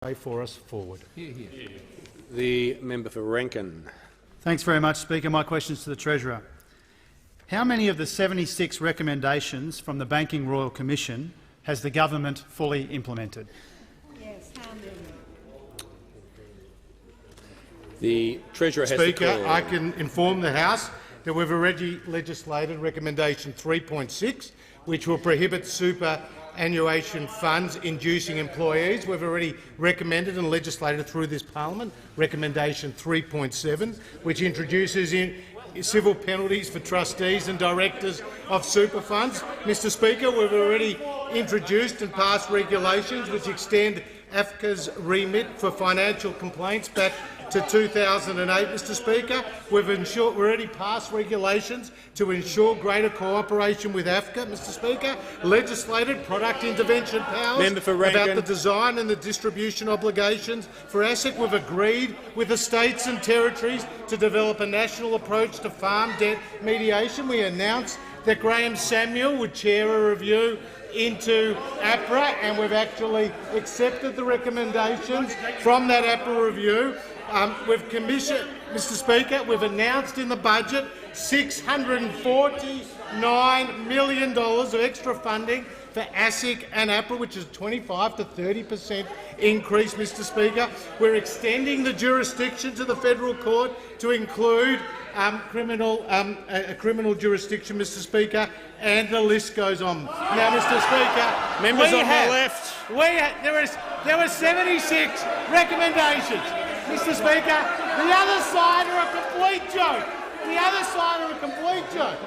way for us forward. The member for Rankin. Thanks very much, Speaker. My question is to the Treasurer. How many of the 76 recommendations from the Banking Royal Commission has the government fully implemented? Yes, how many? The Treasurer has Speaker, the call. I can inform the House that we've already legislated recommendation 3.6, which will prohibit superannuation funds inducing employees. We've already recommended and legislated through this parliament recommendation 3.7, which introduces civil penalties for trustees and directors of super funds. Mr Speaker, we've already introduced and passed regulations which extend AFCA's remit for financial complaints back to 2008, Mr Speaker. We've already passed regulations to ensure greater cooperation with AFCA, Mr Speaker, legislated product intervention powers about the design and the distribution obligations for ASIC. We've agreed with the states and territories to develop a national approach to farm debt mediation. We announced that Graham Samuel would chair a review into APRA, and we've actually accepted the recommendations from that APRA review. We've commissioned, Mr Speaker, we've announced in the budget $649 million of extra funding for ASIC and APRA, which is 25 to 30% increase, Mr Speaker. We're extending the jurisdiction to the federal court to include criminal jurisdiction, Mr Speaker, and the list goes on. Now, Mr Speaker, members on the left. There were 76 recommendations. Mr Speaker, the other side are a complete joke. The other side are a complete joke.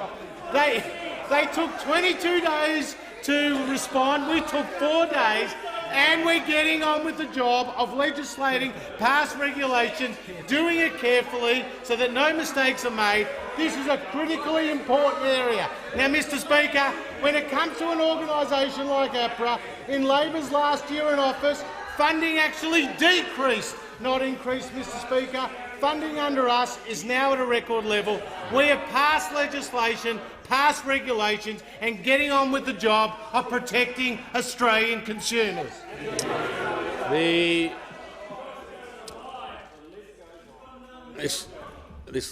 They took 22 days to respond. We took 4 days, and we're getting on with the job of legislating past regulations, doing it carefully so that no mistakes are made. This is a critically important area. Now, Mr Speaker, when it comes to an organisation like APRA, in Labor's last year in office, funding actually decreased, not increased, Mr Speaker. Funding under us is now at a record level. We have passed legislation, passed regulations and getting on with the job of protecting Australian consumers. This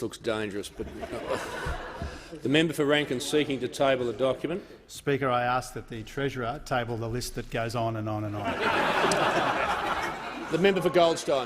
looks dangerous, but the member for Rankin seeking to table the document. Speaker, I ask that the Treasurer table the list that goes on and on and on. The member for Goldstein.